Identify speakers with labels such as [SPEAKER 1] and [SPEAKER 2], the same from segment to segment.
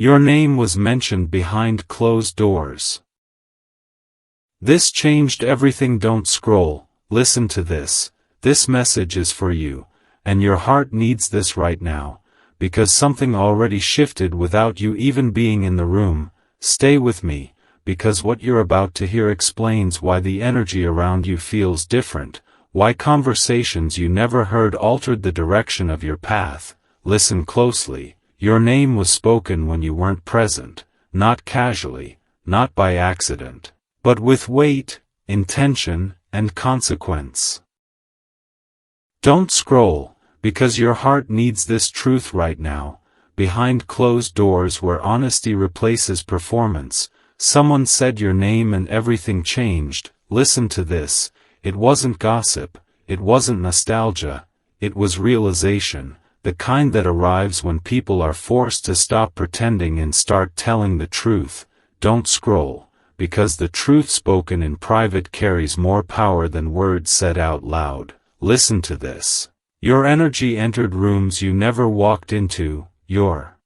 [SPEAKER 1] Your name was mentioned behind closed doors. This changed everything. Don't scroll, listen to this. This message is for you, and your heart needs this right now, because something already shifted without you even being in the room. Stay with me, because what you're about to hear explains why the energy around you feels different, why conversations you never heard altered the direction of your path. Listen closely. Your name was spoken when you weren't present, not casually, not by accident, but with weight, intention, and consequence. Don't scroll, because your heart needs this truth right now. Behind closed doors where honesty replaces performance, someone said your name and everything changed. Listen to this. It wasn't gossip, it wasn't nostalgia, it was realization, the kind that arrives when people are forced to stop pretending and start telling the truth. Don't scroll, because the truth spoken in private carries more power than words said out loud. Listen to this. Your energy entered rooms you never walked into, your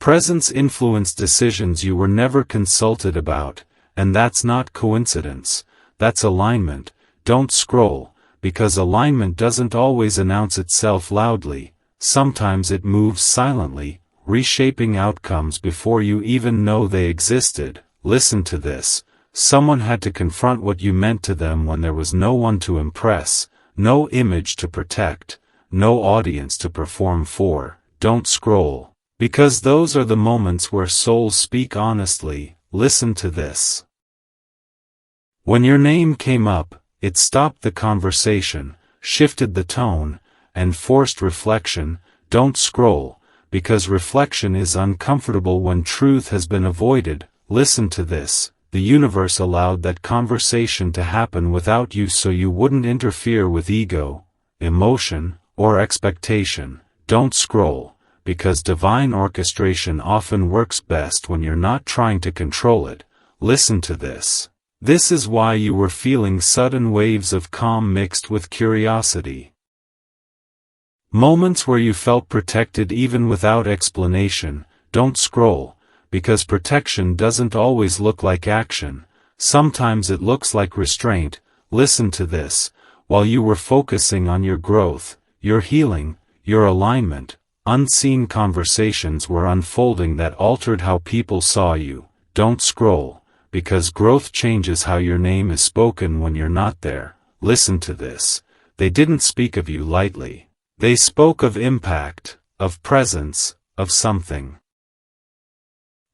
[SPEAKER 1] presence influenced decisions you were never consulted about, and that's not coincidence. That's alignment. Don't scroll, because alignment doesn't always announce itself loudly. Sometimes it moves silently, reshaping outcomes before you even know they existed. Listen to this. Someone had to confront what you meant to them when there was no one to impress, no image to protect, no audience to perform for. Don't scroll, because those are the moments where souls speak honestly. Listen to this. When your name came up, it stopped the conversation, shifted the tone, and forced reflection. Don't scroll, because reflection is uncomfortable when truth has been avoided. Listen to this. The universe allowed that conversation to happen without you so you wouldn't interfere with ego, emotion, or expectation. Don't scroll, because divine orchestration often works best when you're not trying to control it. Listen to this. This is why you were feeling sudden waves of calm mixed with curiosity. Moments where you felt protected even without explanation. Don't scroll, because protection doesn't always look like action. Sometimes it looks like restraint. Listen to this. While you were focusing on your growth, your healing, your alignment, unseen conversations were unfolding that altered how people saw you. Don't scroll, because growth changes how your name is spoken when you're not there. Listen to this. They didn't speak of you lightly. They spoke of impact, of presence, of something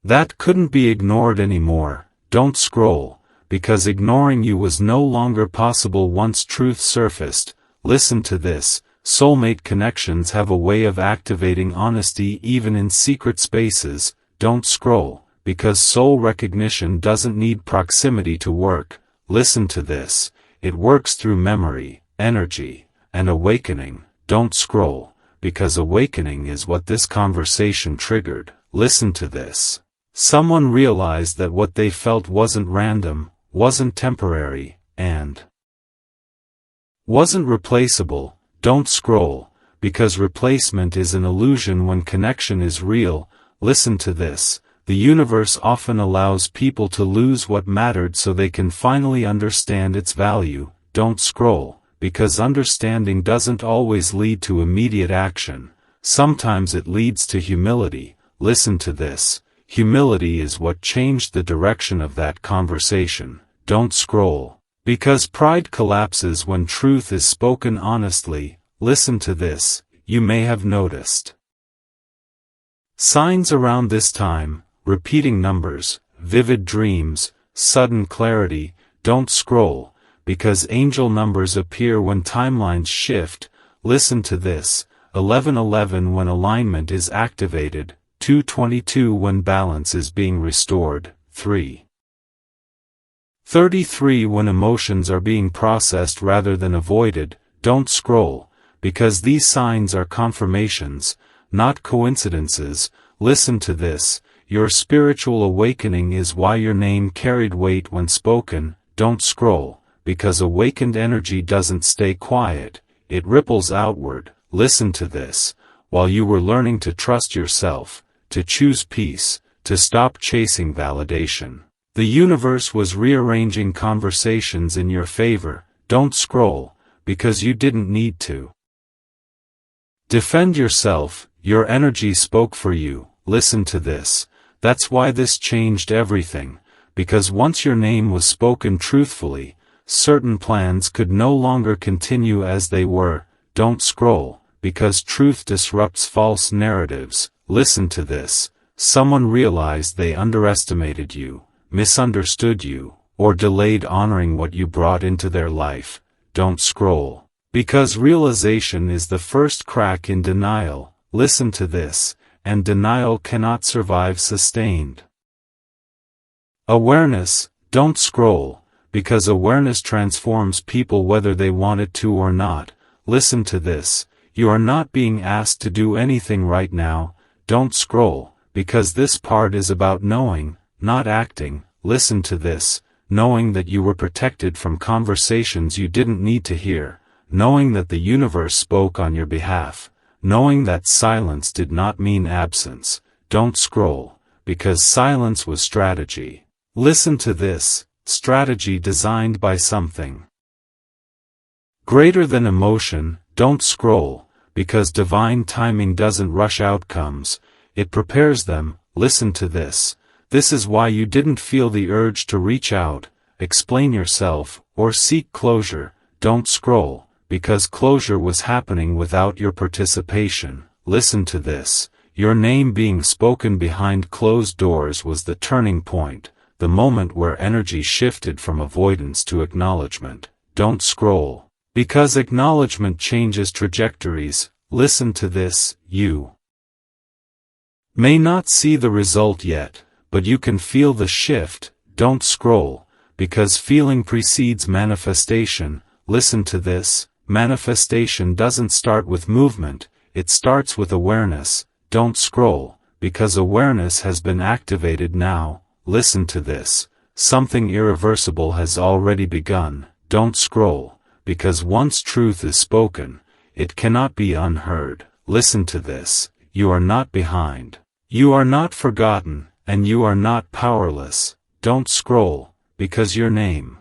[SPEAKER 1] that couldn't be ignored anymore. Don't scroll, because ignoring you was no longer possible once truth surfaced. Listen to this. Soulmate connections have a way of activating honesty even in secret spaces. Don't scroll, because soul recognition doesn't need proximity to work. Listen to this. It works through memory, energy, and awakening. Don't scroll, because awakening is what this conversation triggered. Listen to this. Someone realized that what they felt wasn't random, wasn't temporary, and wasn't replaceable. Don't scroll, because replacement is an illusion when connection is real. Listen to this. The universe often allows people to lose what mattered so they can finally understand its value. Don't scroll, because understanding doesn't always lead to immediate action. Sometimes it leads to humility. Listen to this. Humility is what changed the direction of that conversation. Don't scroll, because pride collapses when truth is spoken honestly. Listen to this. You may have noticed signs around this time. Repeating numbers, vivid dreams, sudden clarity. Don't scroll, because angel numbers appear when timelines shift. Listen to this. 1111 when alignment is activated, 222 when balance is being restored, 333 when emotions are being processed rather than avoided. Don't scroll, because these signs are confirmations, not coincidences. Listen to this. Your spiritual awakening is why your name carried weight when spoken. Don't scroll, because awakened energy doesn't stay quiet, it ripples outward. Listen to this. While you were learning to trust yourself, to choose peace, to stop chasing validation. The universe was rearranging conversations in your favor. Don't scroll, because you didn't need to. Defend yourself, your energy spoke for you. Listen to this. That's why this changed everything, because once your name was spoken truthfully, certain plans could no longer continue as they were. Don't scroll, because truth disrupts false narratives. Listen to this. Someone realized they underestimated you, misunderstood you, or delayed honoring what you brought into their life. Don't scroll, because realization is the first crack in denial. Listen to this, and denial cannot survive sustained awareness. Don't scroll, because awareness transforms people whether they want it to or not. Listen to this. You are not being asked to do anything right now. Don't scroll, because this part is about knowing, not acting. Listen to this. Knowing that you were protected from conversations you didn't need to hear, knowing that the universe spoke on your behalf, knowing that silence did not mean absence. Don't scroll, because silence was strategy. Listen to this. Strategy designed by something greater than emotion. Don't scroll, because divine timing doesn't rush outcomes, it prepares them. Listen to this. This is why you didn't feel the urge to reach out, explain yourself, or seek closure. Don't scroll, because closure was happening without your participation. Listen to this. Your name being spoken behind closed doors was the turning point, the moment where energy shifted from avoidance to acknowledgement. Don't scroll, because acknowledgement changes trajectories. Listen to this. You may not see the result yet, but you can feel the shift. Don't scroll, because feeling precedes manifestation. Listen to this. Manifestation doesn't start with movement, it starts with awareness. Don't scroll, because awareness has been activated now. Listen to this. Something irreversible has already begun. Don't scroll, because once truth is spoken, it cannot be unheard. Listen to this. You are not behind. You are not forgotten, and you are not powerless. Don't scroll, because your name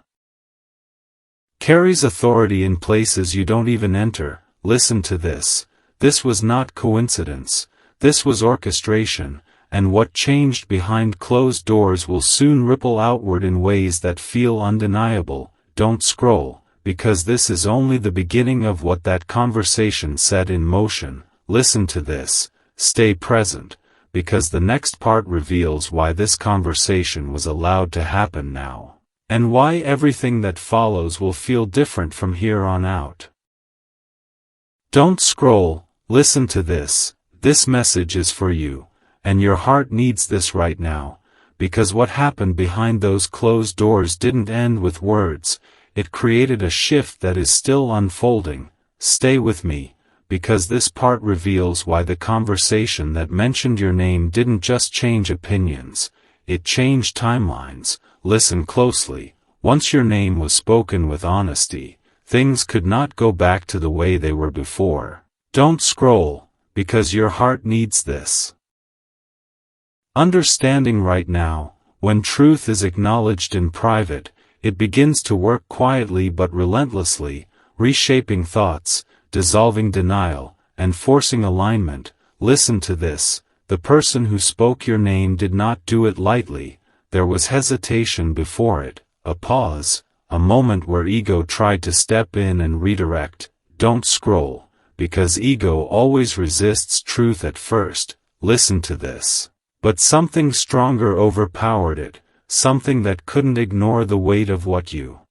[SPEAKER 1] carries authority in places you don't even enter. Listen to this. This was not coincidence. This was orchestration, and what changed behind closed doors will soon ripple outward in ways that feel undeniable. Don't scroll, because this is only the beginning of what that conversation set in motion. Listen to this. Stay present, because the next part reveals why this conversation was allowed to happen now, and why everything that follows will feel different from here on out. Don't scroll. Listen to this. This message is for you, and your heart needs this right now, because what happened behind those closed doors didn't end with words, it created a shift that is still unfolding. Stay with me, because this part reveals why the conversation that mentioned your name didn't just change opinions, it changed timelines. Listen closely. Once your name was spoken with honesty, things could not go back to the way they were before. Don't scroll, because your heart needs this understanding right now. When truth is acknowledged in private, it begins to work quietly but relentlessly, reshaping thoughts, dissolving denial, and forcing alignment. Listen to this. The person who spoke your name did not do it lightly. There was hesitation before it, a pause, a moment where ego tried to step in and redirect. Don't scroll, because ego always resists truth at first. Listen to this. But something stronger overpowered it, something that couldn't ignore the weight of what you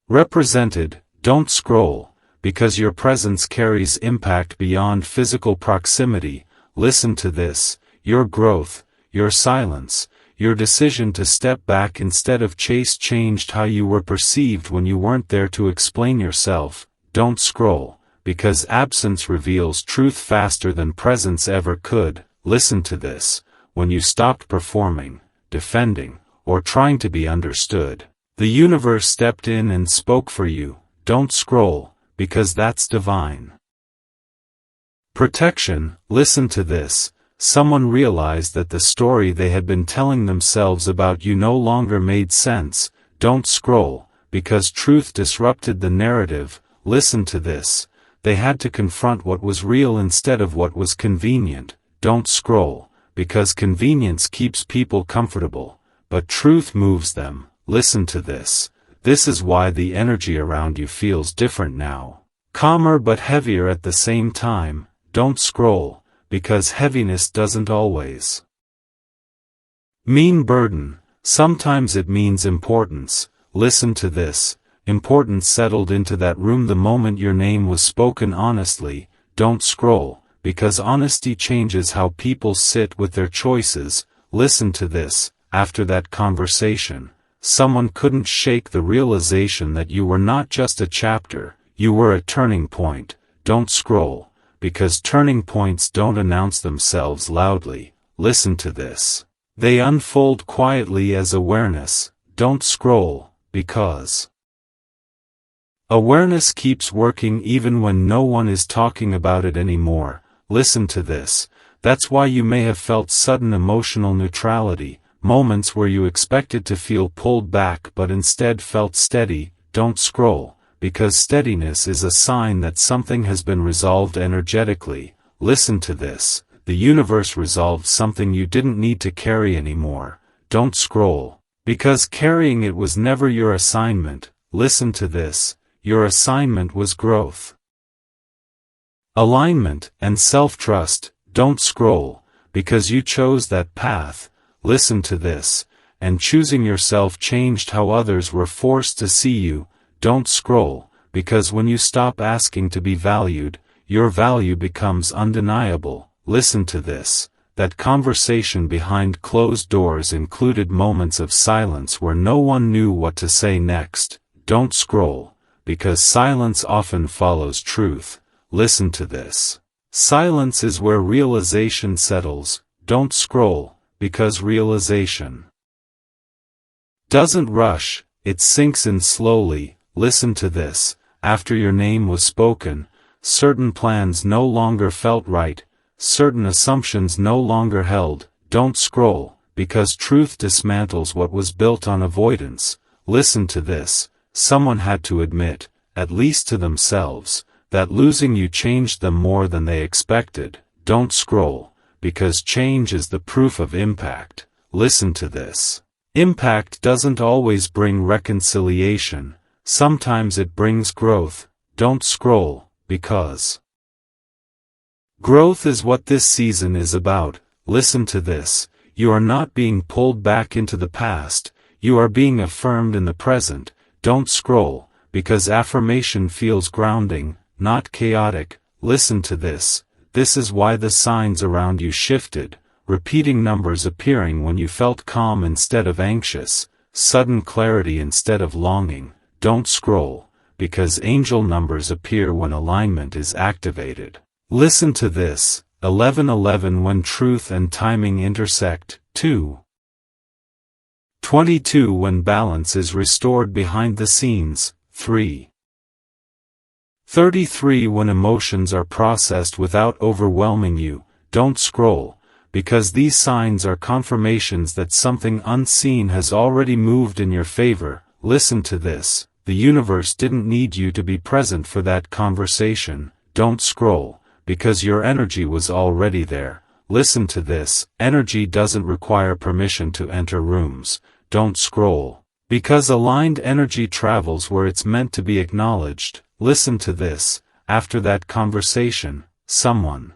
[SPEAKER 1] represented. Don't scroll, because your presence carries impact beyond physical proximity. Listen to this. Your growth, your silence, your decision to step back instead of chase changed how you were perceived when you weren't there to explain yourself. Don't scroll, because absence reveals truth faster than presence ever could. Listen to this. When you stopped performing, defending, or trying to be understood, the universe stepped in and spoke for you. Don't scroll, because that's divine protection. Listen to this. someone realized that the story they had been telling themselves about you no longer made sense. Don't scroll, because truth disrupted the narrative. Listen to this. They had to confront what was real instead of what was convenient. Don't scroll, because convenience keeps people comfortable, but truth moves them. Listen to this. This is why the energy around you feels different now. Calmer but heavier at the same time. Don't scroll, because heaviness doesn't always mean burden. Sometimes it means importance. Listen to this. Importance settled into that room the moment your name was spoken honestly. Don't scroll, because honesty changes how people sit with their choices. Listen to this. After that conversation, someone couldn't shake the realization that you were not just a chapter, you were a turning point. Don't scroll, because turning points don't announce themselves loudly. Listen to this. They unfold quietly as awareness. Don't scroll, because awareness keeps working even when no one is talking about it anymore. Listen to this. That's why you may have felt sudden emotional neutrality, moments where you expected to feel pulled back but instead felt steady. Don't scroll, because steadiness is a sign that something has been resolved energetically. Listen to this. The universe resolved something you didn't need to carry anymore. Don't scroll, because carrying it was never your assignment. Listen to this. Your assignment was growth, alignment, and self-trust. Don't scroll, because you chose that path. Listen to this. And choosing yourself changed how others were forced to see you. Don't scroll, because when you stop asking to be valued, your value becomes undeniable. Listen to this. That conversation behind closed doors included moments of silence where no one knew what to say next. Don't scroll, because silence often follows truth. Listen to this. Silence is where realization settles. Don't scroll, because realization doesn't rush, it sinks in slowly. Listen to this. After your name was spoken, certain plans no longer felt right, certain assumptions no longer held. Don't scroll, because truth dismantles what was built on avoidance. Listen to this. Someone had to admit, at least to themselves, that losing you changed them more than they expected. Don't scroll, because change is the proof of impact. Listen to this. Impact doesn't always bring reconciliation. Sometimes it brings growth. Don't scroll, because growth is what this season is about. Listen to this. You are not being pulled back into the past, you are being affirmed in the present. Don't scroll, because affirmation feels grounding, not chaotic. Listen to this. This is why the signs around you shifted. Repeating numbers appearing when you felt calm instead of anxious, sudden clarity instead of longing. Don't scroll, because angel numbers appear when alignment is activated. Listen to this. 11:11 when truth and timing intersect. 2:22 when balance is restored behind the scenes. 3:33 when emotions are processed without overwhelming you. Don't scroll, because these signs are confirmations that something unseen has already moved in your favor. Listen to this. The universe didn't need you to be present for that conversation. Don't scroll, because your energy was already there. Listen to this. Energy doesn't require permission to enter rooms. Don't scroll, because aligned energy travels where it's meant to be acknowledged. Listen to this. After that conversation, someone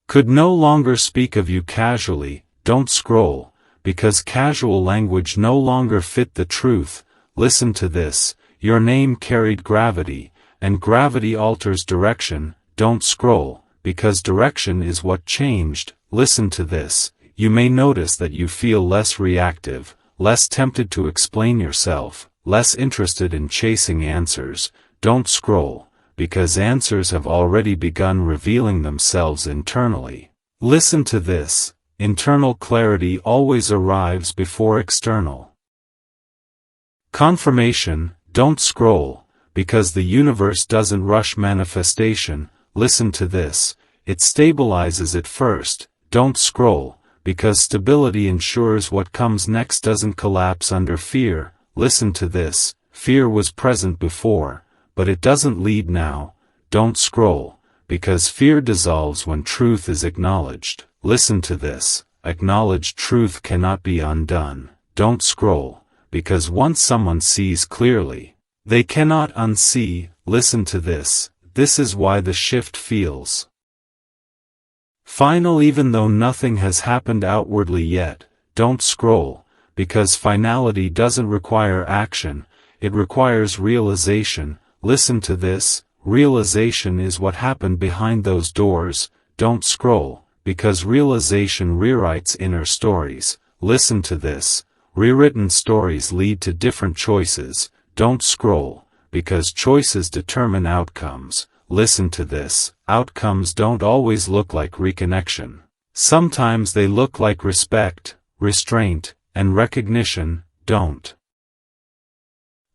[SPEAKER 1] could no longer speak of you casually. Don't scroll, because casual language no longer fit the truth. Listen to this. Your name carried gravity, and gravity alters direction. Don't scroll, because direction is what changed. Listen to this. You may notice that you feel less reactive, less tempted to explain yourself, less interested in chasing answers. Don't scroll, because answers have already begun revealing themselves internally. Listen to this. Internal clarity always arrives before external confirmation. Don't scroll, because the universe doesn't rush manifestation. Listen to this. it stabilizes it first. Don't scroll, because stability ensures what comes next doesn't collapse under fear. Listen to this, fear was present before, but it doesn't lead now. Don't scroll, because fear dissolves when truth is acknowledged. Listen to this, acknowledged truth cannot be undone. Don't scroll, because once someone sees clearly, they cannot unsee. Listen to this, this is why the shift feels final even though nothing has happened outwardly yet. Don't scroll, because finality doesn't require action, it requires realization. Listen to this, realization is what happened behind those doors. Don't scroll, because realization rewrites inner stories. Listen to this, rewritten stories lead to different choices. Don't scroll, because choices determine outcomes. Listen to this, outcomes don't always look like reconnection. Sometimes they look like respect, restraint, and recognition. Don't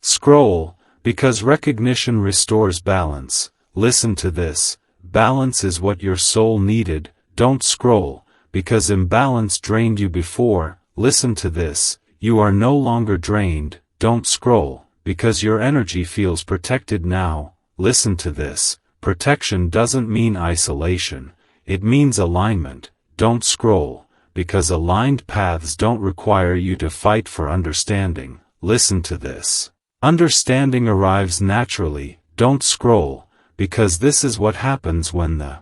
[SPEAKER 1] scroll, because recognition restores balance. Listen to this, balance is what your soul needed. Don't scroll, because imbalance drained you before. Listen to this, you are no longer drained. Don't scroll, because your energy feels protected now. Listen to this, protection doesn't mean isolation, it means alignment. Don't scroll, because aligned paths don't require you to fight for understanding. Listen to this, understanding arrives naturally. Don't scroll, because this is what happens when the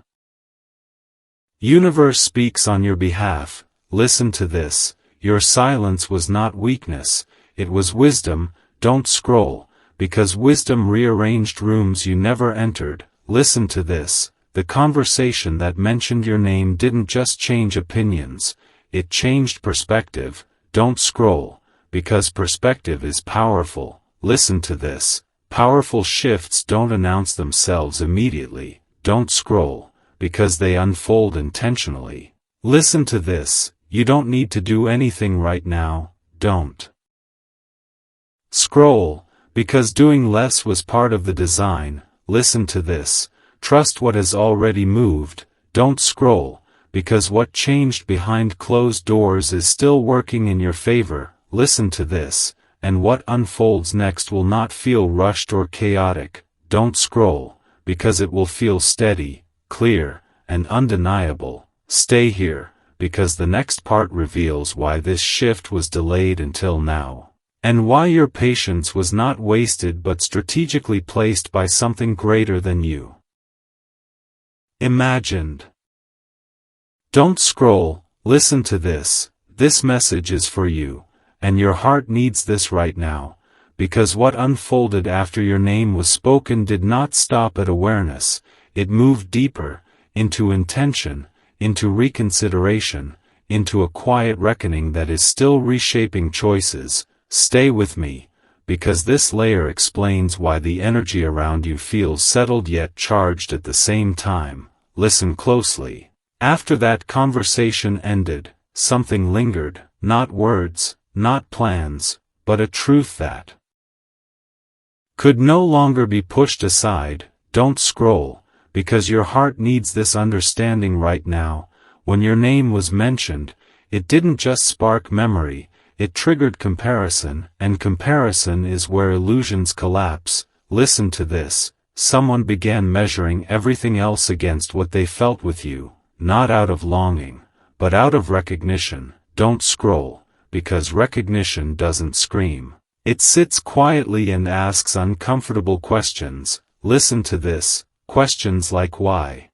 [SPEAKER 1] universe speaks on your behalf. Listen to this, your silence was not weakness, it was wisdom. Don't scroll, because wisdom rearranged rooms you never entered. Listen to this, the conversation that mentioned your name didn't just change opinions, it changed perspective. Don't scroll, because perspective is powerful. Listen to this, powerful shifts don't announce themselves immediately. Don't scroll, because they unfold intentionally. Listen to this, you don't need to do anything right now. Don't scroll, because doing less was part of the design. Listen to this, trust what has already moved. Don't scroll, because what changed behind closed doors is still working in your favor. Listen to this, and what unfolds next will not feel rushed or chaotic. Don't scroll, because it will feel steady, clear, and undeniable. Stay here, because the next part reveals why this shift was delayed until now, and why your patience was not wasted but strategically placed by something greater than you imagined. Don't scroll, listen to this, this message is for you, and your heart needs this right now, because what unfolded after your name was spoken did not stop at awareness, it moved deeper, into intention, into reconsideration, into a quiet reckoning that is still reshaping choices. Stay with me, because this layer explains why the energy around you feels settled yet charged at the same time. Listen closely. After that conversation ended, something lingered, not words, not plans, but a truth that could no longer be pushed aside. Don't scroll, because your heart needs this understanding right now. When your name was mentioned, it didn't just spark memory, it triggered comparison, and comparison is where illusions collapse. Listen to this, someone began measuring everything else against what they felt with you, not out of longing, but out of recognition. Don't scroll, because recognition doesn't scream. It sits quietly and asks uncomfortable questions. Listen to this, questions like why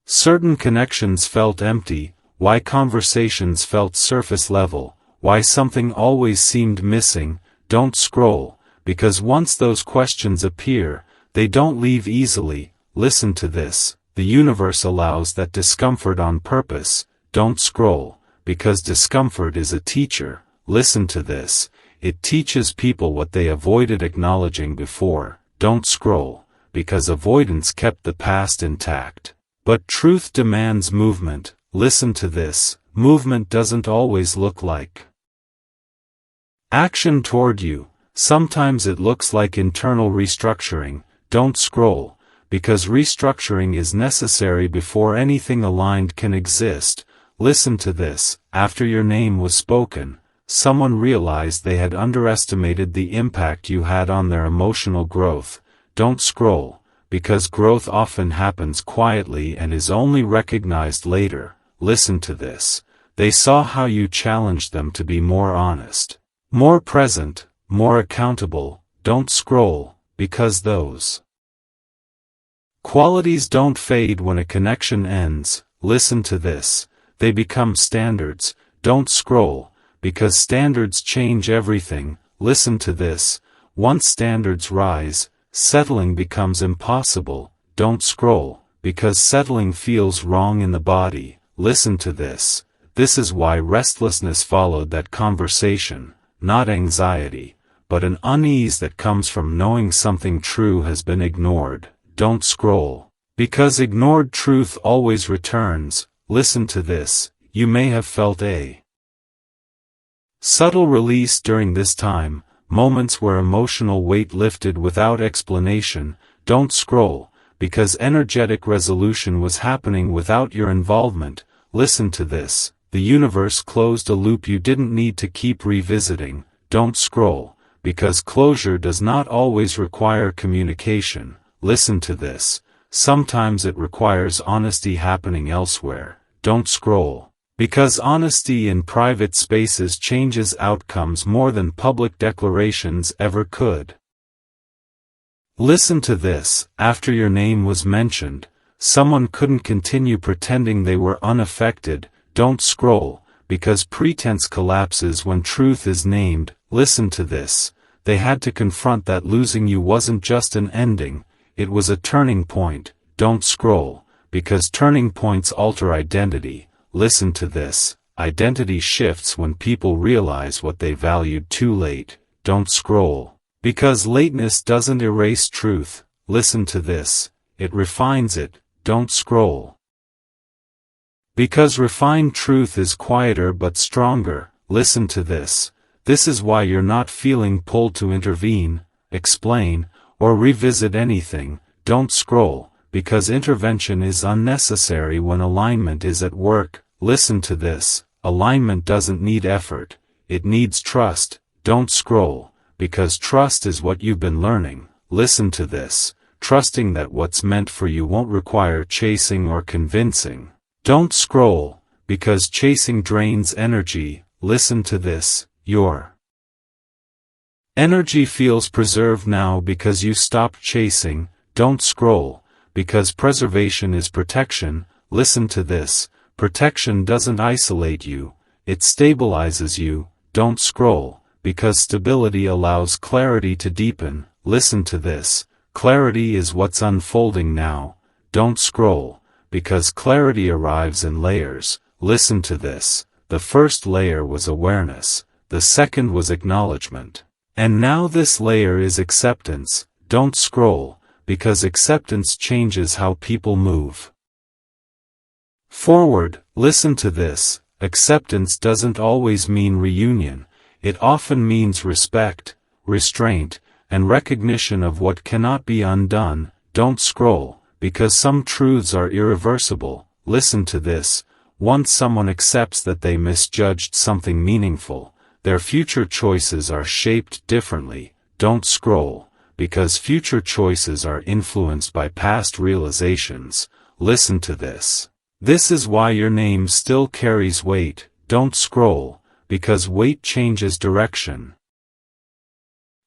[SPEAKER 1] certain connections felt empty, why conversations felt surface level, why something always seemed missing. Don't scroll, because once those questions appear, they don't leave easily. Listen to this, the universe allows that discomfort on purpose. Don't scroll, because discomfort is a teacher. Listen to this, it teaches people what they avoided acknowledging before. Don't scroll, because avoidance kept the past intact. But truth demands movement. Listen to this, movement doesn't always look like action toward you, sometimes it looks like internal restructuring. Don't scroll, because restructuring is necessary before anything aligned can exist. Listen to this. After your name was spoken, someone realized they had underestimated the impact you had on their emotional growth. Don't scroll, because growth often happens quietly and is only recognized later. Listen to this. They saw how you challenged them to be more honest, more present, more accountable. Don't scroll, because those qualities don't fade when a connection ends. Listen to this. They become standards. Don't scroll, because standards change everything. Listen to this. Once standards rise, settling becomes impossible. Don't scroll, because settling feels wrong in the body. Listen to this. This is why restlessness followed that conversation, not anxiety, but an unease that comes from knowing something true has been ignored. Don't scroll, because ignored truth always returns. Listen to this. You may have felt a subtle release during this time, moments where emotional weight lifted without explanation. Don't scroll, because energetic resolution was happening without your involvement. Listen to this. The universe closed a loop you didn't need to keep revisiting. Don't scroll, because closure does not always require communication. Listen to this. Sometimes it requires honesty happening elsewhere. Don't scroll, because honesty in private spaces changes outcomes more than public declarations ever could. Listen to this. After your name was mentioned, someone couldn't continue pretending they were unaffected. Don't scroll, because pretense collapses when truth is named. Listen to this. They had to confront that losing you wasn't just an ending, it was a turning point. Don't scroll, because turning points alter identity. Listen to this. Identity shifts when people realize what they valued too late. Don't scroll, because lateness doesn't erase truth. Listen to this. It refines it. Don't scroll, because refined truth is quieter but stronger. Listen to this. This is why you're not feeling pulled to intervene, explain, or revisit anything. Don't scroll, because intervention is unnecessary when alignment is at work. Listen to this. Alignment doesn't need effort, it needs trust. Don't scroll, because trust is what you've been learning. Listen to this. Trusting that what's meant for you won't require chasing or convincing. Don't scroll, because chasing drains energy. Listen to this. Your energy feels preserved now because you stopped chasing. Don't scroll, because preservation is protection. Listen to this. Protection doesn't isolate you, it stabilizes you. Don't scroll, because stability allows clarity to deepen. Listen to this. Clarity is what's unfolding now. Don't scroll, because clarity arrives in layers. Listen to this. The first layer was awareness, the second was acknowledgement, and now this layer is acceptance. Don't scroll, because acceptance changes how people move forward. Listen to this. Acceptance doesn't always mean reunion, it often means respect, restraint, and recognition of what cannot be undone. Don't scroll, because some truths are irreversible. Listen to this. Once someone accepts that they misjudged something meaningful, their future choices are shaped differently. Don't scroll, because future choices are influenced by past realizations. Listen to this. This is why your name still carries weight. Don't scroll, because weight changes direction.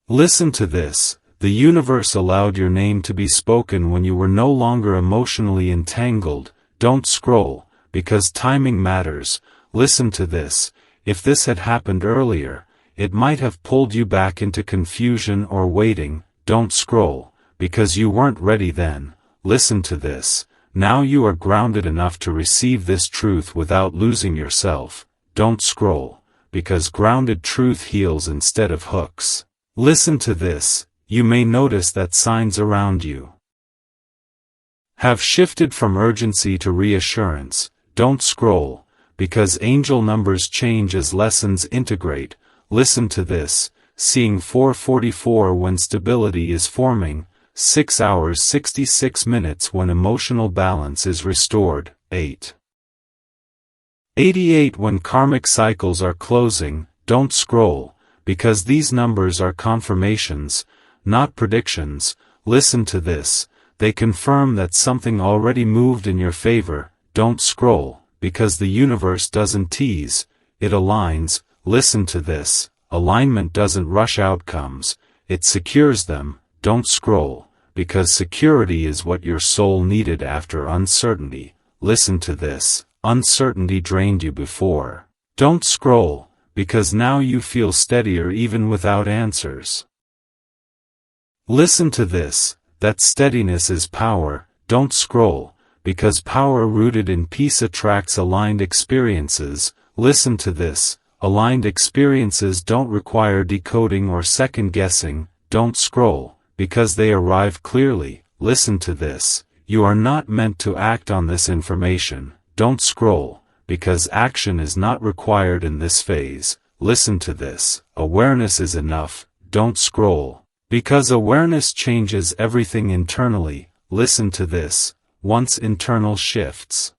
[SPEAKER 1] Listen to this. The universe allowed your name to be spoken when you were no longer emotionally entangled. Don't scroll, because timing matters. Listen to this. If this had happened earlier, it might have pulled you back into confusion or waiting. Don't scroll, because you weren't ready then. Listen to this. Now you are grounded enough to receive this truth without losing yourself. Don't scroll, because grounded truth heals instead of hooks. Listen to this. You may notice that signs around you have shifted from urgency to reassurance. Don't scroll, because angel numbers change as lessons integrate. Listen to this. Seeing 444 when stability is forming, 6 hours 66 minutes when emotional balance is restored. 8. 88 When karmic cycles are closing, don't scroll, because these numbers are confirmations, not predictions. Listen to this, they confirm that something already moved in your favor. Don't scroll, because the universe doesn't tease, it aligns. Listen to this, alignment doesn't rush outcomes, it secures them. Don't scroll, because security is what your soul needed after uncertainty. Listen to this, uncertainty drained you before. Don't scroll, because now you feel steadier even without answers. Listen to this, that steadiness is power. Don't scroll, because power rooted in peace attracts aligned experiences. Listen to this, aligned experiences don't require decoding or second-guessing. Don't scroll, because they arrive clearly. Listen to this, you are not meant to act on this information. Don't scroll, because action is not required in this phase. Listen to this, awareness is enough. Don't scroll, because awareness changes everything internally. Listen to this, once internal shifts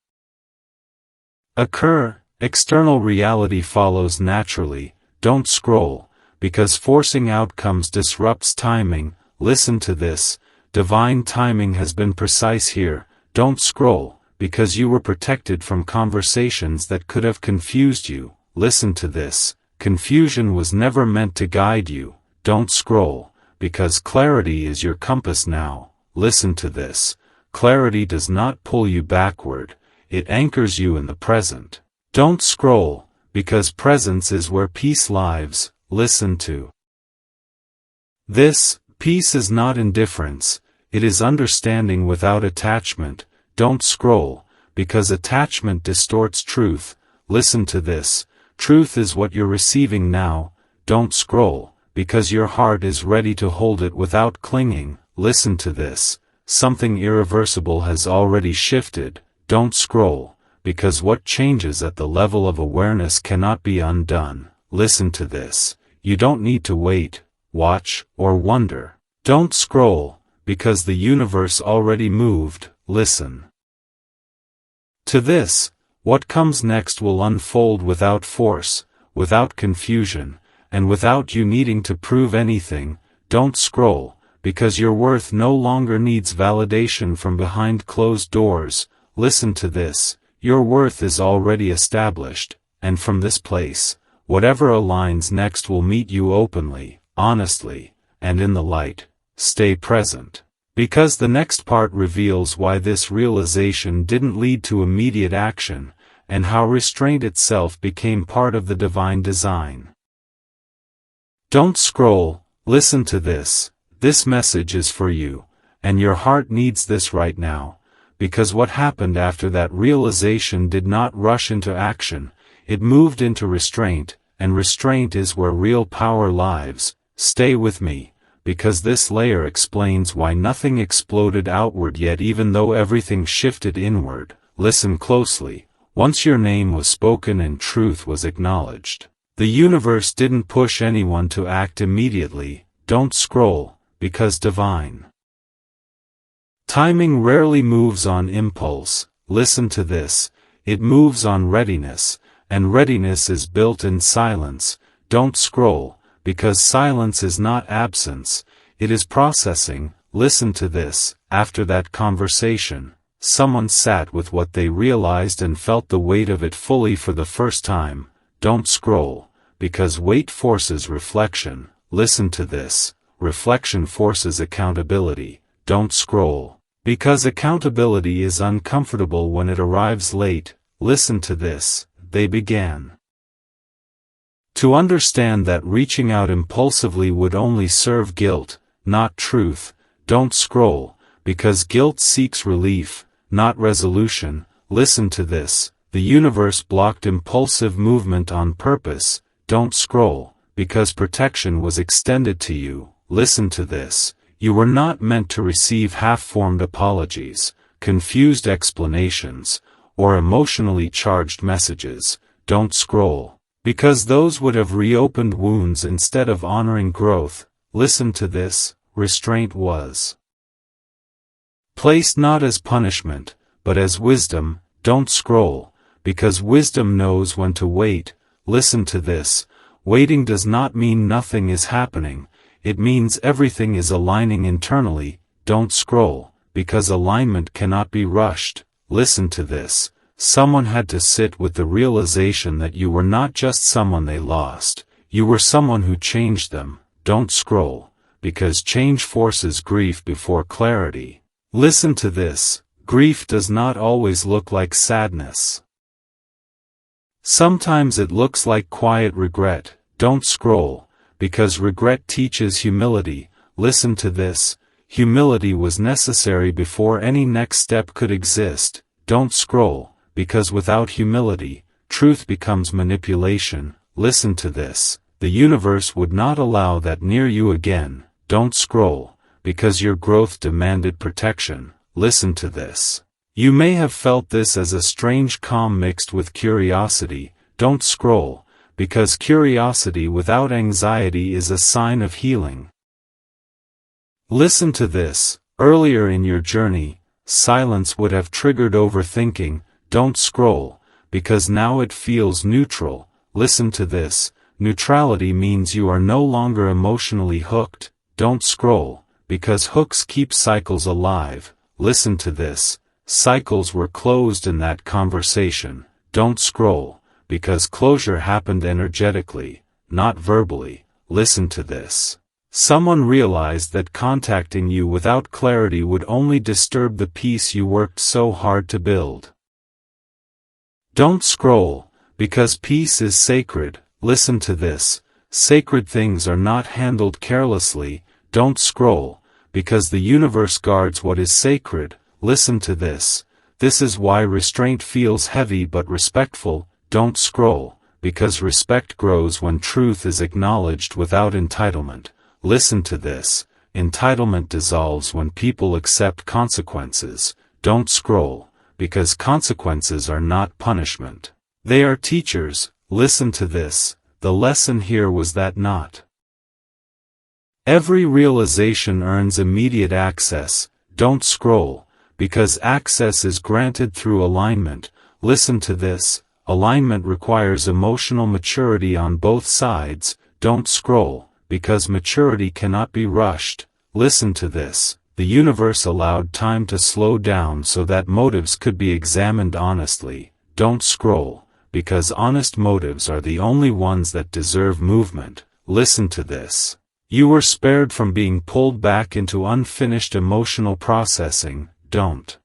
[SPEAKER 1] occur, external reality follows naturally. Don't scroll, because forcing outcomes disrupts timing. Listen to this, divine timing has been precise here. Don't scroll, because you were protected from conversations that could have confused you. Listen to this, confusion was never meant to guide you. Don't scroll, because clarity is your compass now. Listen to this, clarity does not pull you backward, it anchors you in the present. Don't scroll, because presence is where peace lives. Listen to this, peace is not indifference, it is understanding without attachment. Don't scroll, because attachment distorts truth. Listen to this, truth is what you're receiving now. Don't scroll, because your heart is ready to hold it without clinging. Listen to this, something irreversible has already shifted. Don't scroll, because what changes at the level of awareness cannot be undone. Listen to this, you don't need to wait, watch, or wonder. Don't scroll, because the universe already moved. Listen to this, what comes next will unfold without force, without confusion, and without you needing to prove anything. Don't scroll, because your worth no longer needs validation from behind closed doors. Listen to this, your worth is already established, and from this place, whatever aligns next will meet you openly, honestly, and in the light. Stay present, because the next part reveals why this realization didn't lead to immediate action, and how restraint itself became part of the divine design. Don't scroll, listen to this message is for you, and your heart needs this right now, because what happened after that realization did not rush into action, it moved into restraint, and restraint is where real power lives. Stay with me, because this layer explains why nothing exploded outward yet even though everything shifted inward. Listen closely, once your name was spoken and truth was acknowledged, the universe didn't push anyone to act immediately. Don't scroll, because divine timing rarely moves on impulse. Listen to this, it moves on readiness, and readiness is built in silence. Don't scroll, because silence is not absence, it is processing. Listen to this, after that conversation, someone sat with what they realized and felt the weight of it fully for the first time. Don't scroll, because weight forces reflection. Listen to this, reflection forces accountability. Don't scroll, because accountability is uncomfortable when it arrives late. Listen to this, they began to understand that reaching out impulsively would only serve guilt, not truth. Don't scroll, because guilt seeks relief, not resolution. Listen to this, the universe blocked impulsive movement on purpose. Don't scroll, because protection was extended to you. Listen to this, you were not meant to receive half-formed apologies, confused explanations, or emotionally charged messages. Don't scroll, because those would have reopened wounds instead of honoring growth. Listen to this, restraint was Placed not as punishment, but as wisdom. Don't scroll, because wisdom knows when to wait. Listen to this. Waiting does not mean nothing is happening, it means everything is aligning internally. Don't scroll, because alignment cannot be rushed. Listen to this. Someone had to sit with the realization that you were not just someone they lost, you were someone who changed them. Don't scroll, because change forces grief before clarity. Listen to this. Grief does not always look like sadness. Sometimes it looks like quiet regret. Don't scroll, because regret teaches humility. Listen to this. Humility was necessary before any next step could exist. Don't scroll, because without humility, truth becomes manipulation. Listen to this. The universe would not allow that near you again. Don't scroll, because your growth demanded protection. Listen to this. You may have felt this as a strange calm mixed with curiosity. Don't scroll, because curiosity without anxiety is a sign of healing. Listen to this. Earlier in your journey, silence would have triggered overthinking. Don't scroll, because now it feels neutral. Listen to this. Neutrality means you are no longer emotionally hooked. Don't scroll, because hooks keep cycles alive. Listen to this. Cycles were closed in that conversation. Don't scroll, because closure happened energetically, not verbally. Listen to this. Someone realized that contacting you without clarity would only disturb the peace you worked so hard to build. Don't scroll, because peace is sacred. Listen to this. Sacred things are not handled carelessly. Don't scroll, because the universe guards what is sacred. Listen to this. This is why restraint feels heavy but respectful. Don't scroll, because respect grows when truth is acknowledged without entitlement. Listen to this. Entitlement dissolves when people accept consequences. Don't scroll, because consequences are not punishment. They are teachers. Listen to this. The lesson here was that not every realization earns immediate access. Don't scroll, because access is granted through alignment. Listen to this. Alignment requires emotional maturity on both sides. Don't scroll, because maturity cannot be rushed. Listen to this. The universe allowed time to slow down so that motives could be examined honestly. Don't scroll, because honest motives are the only ones that deserve movement. Listen to this. You were spared from being pulled back into unfinished emotional processing. Don't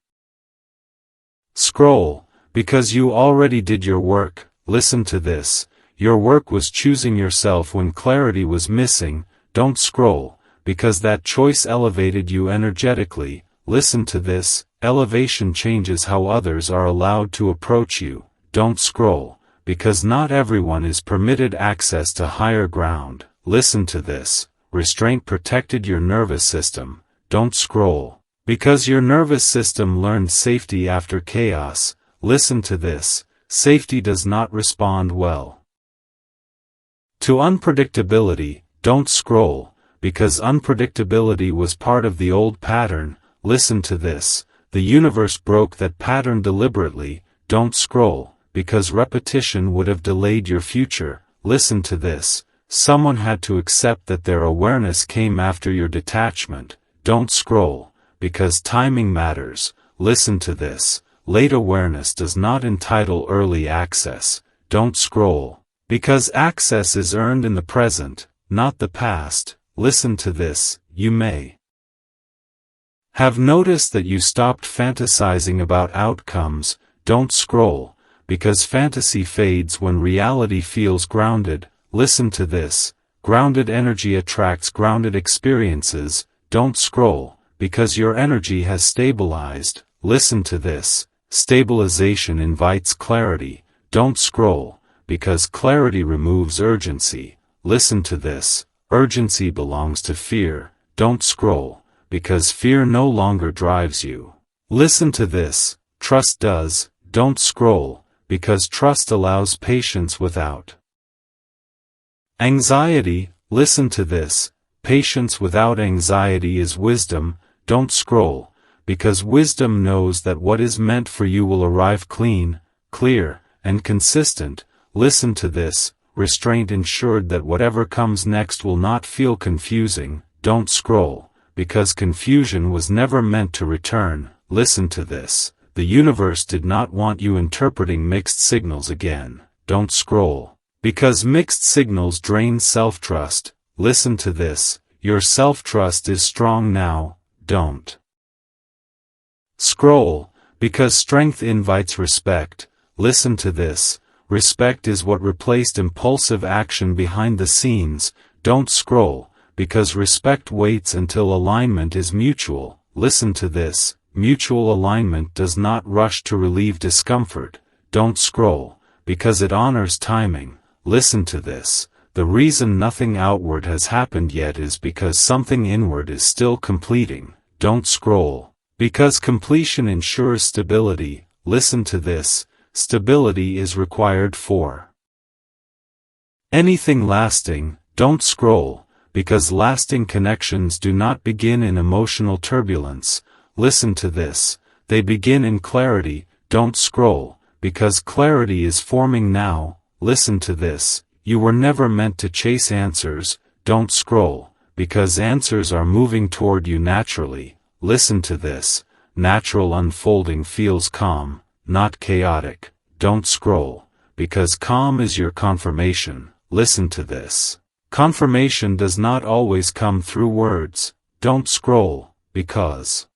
[SPEAKER 1] scroll, because you already did your work. Listen to this. Your work was choosing yourself when clarity was missing. Don't scroll, because that choice elevated you energetically. Listen to this. Elevation changes how others are allowed to approach you. Don't scroll, because not everyone is permitted access to higher ground. Listen to this. Restraint protected your nervous system. Don't scroll, because your nervous system learned safety after chaos. Listen to this. Safety does not respond well to unpredictability. Don't scroll, because unpredictability was part of the old pattern. Listen to this. The universe broke that pattern deliberately. Don't scroll, because repetition would have delayed your future. Listen to this. Someone had to accept that their awareness came after your detachment. Don't scroll, because timing matters. Listen to this. Late awareness does not entitle early access. Don't scroll, because access is earned in the present, not the past. Listen to this. You may have noticed that you stopped fantasizing about outcomes. Don't scroll, because fantasy fades when reality feels grounded. Listen to this. Grounded energy attracts grounded experiences. Don't scroll, because your energy has stabilized. Listen to this. Stabilization invites clarity. Don't scroll, because clarity removes urgency. Listen to this. Urgency belongs to fear. Don't scroll, because fear no longer drives you. Listen to this. Trust does. Don't scroll, because trust allows patience without anxiety. Listen to this. Patience without anxiety is wisdom. Don't scroll, because wisdom knows that what is meant for you will arrive clean, clear, and consistent. Listen to this. Restraint ensured that whatever comes next will not feel confusing. Don't scroll, because confusion was never meant to return. Listen to this. The universe did not want you interpreting mixed signals again. Don't scroll, because mixed signals drain self-trust. Listen to this. Your self-trust is strong now. Don't scroll, because strength invites respect. Listen to this. Respect is what replaced impulsive action behind the scenes. Don't scroll, because respect waits until alignment is mutual. Listen to this. Mutual alignment does not rush to relieve discomfort. Don't scroll, because it honors timing. Listen to this. The reason nothing outward has happened yet is because something inward is still completing. Don't scroll, because completion ensures stability. Listen to this. Stability is required for anything lasting. Don't scroll, because lasting connections do not begin in emotional turbulence. Listen to this. They begin in clarity. Don't scroll, because clarity is forming now. Listen to this. You were never meant to chase answers. Don't scroll, because answers are moving toward you naturally. Listen to this. Natural unfolding feels calm, not chaotic. Don't scroll, because calm is your confirmation. Listen to this. Confirmation does not always come through words. Don't scroll, because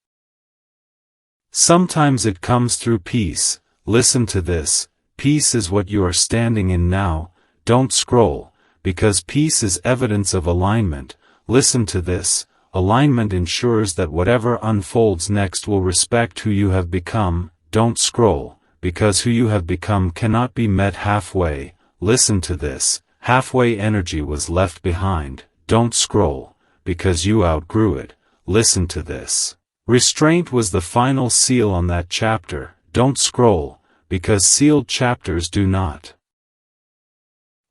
[SPEAKER 1] sometimes it comes through peace. Listen to this. Peace is what you are standing in now. Don't scroll, because peace is evidence of alignment. Listen to this. Alignment ensures that whatever unfolds next will respect who you have become. Don't scroll, because who you have become cannot be met halfway. Listen to this. Halfway energy was left behind. Don't scroll, because you outgrew it. Listen to this. Restraint was the final seal on that chapter. Don't scroll, because sealed chapters do not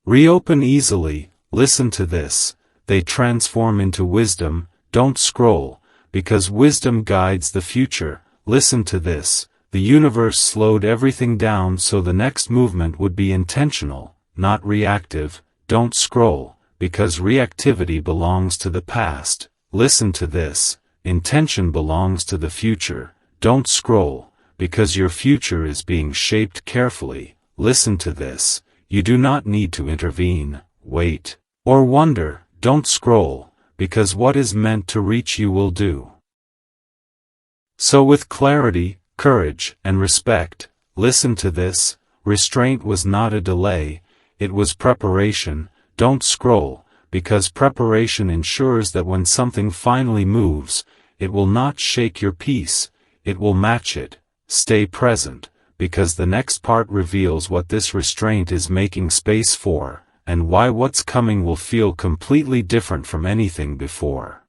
[SPEAKER 1] reopen easily. Listen to this. They transform into wisdom. Don't scroll, because wisdom guides the future. Listen to this. The universe slowed everything down so the next movement would be intentional, not reactive. Don't scroll, because reactivity belongs to the past. Listen to this. Intention belongs to the future. Don't scroll, because your future is being shaped carefully. Listen to this. You do not need to intervene, wait, or wonder. Don't scroll, because what is meant to reach you will do so with clarity, courage, and respect. Listen to this. Restraint was not a delay, it was preparation. Don't scroll, because preparation ensures that when something finally moves, it will not shake your peace, it will match it. Stay present, because the next part reveals what this restraint is making space for, and why what's coming will feel completely different from anything before.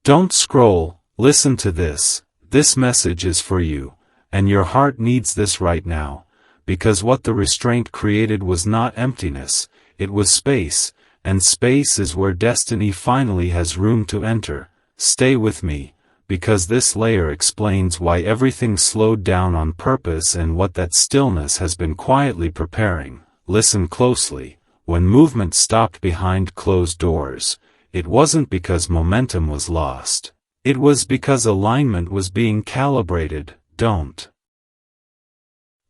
[SPEAKER 1] Don't scroll. Listen to this. This message is for you, and your heart needs this right now, because what the restraint created was not emptiness, it was space, and space is where destiny finally has room to enter. Stay with me, because this layer explains why everything slowed down on purpose and what that stillness has been quietly preparing. Listen closely. When movement stopped behind closed doors, it wasn't because momentum was lost. It was because alignment was being calibrated. Don't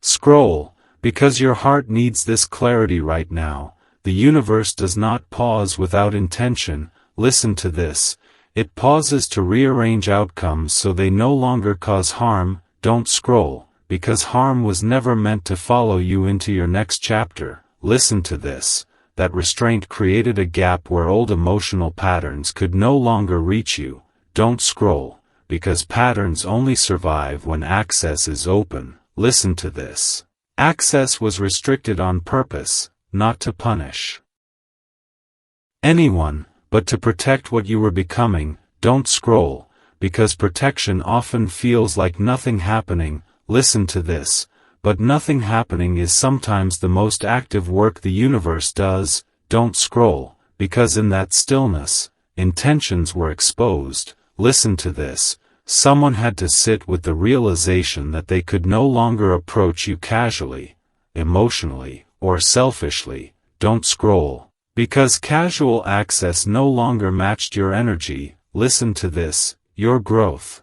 [SPEAKER 1] scroll, because your heart needs this clarity right now. The universe does not pause without intention. Listen to this. It pauses to rearrange outcomes so they no longer cause harm. Don't scroll, because harm was never meant to follow you into your next chapter. Listen to this. That restraint created a gap where old emotional patterns could no longer reach you. Don't scroll, because patterns only survive when access is open. Listen to this. Access was restricted on purpose, not to punish anyone, but to protect what you were becoming. Don't scroll, because protection often feels like nothing happening. Listen to this. But nothing happening is sometimes the most active work the universe does. Don't scroll, because in that stillness, intentions were exposed. Listen to this. Someone had to sit with the realization that they could no longer approach you casually, emotionally, or selfishly. Don't scroll. Because casual access no longer matched your energy. Listen to this, your growth.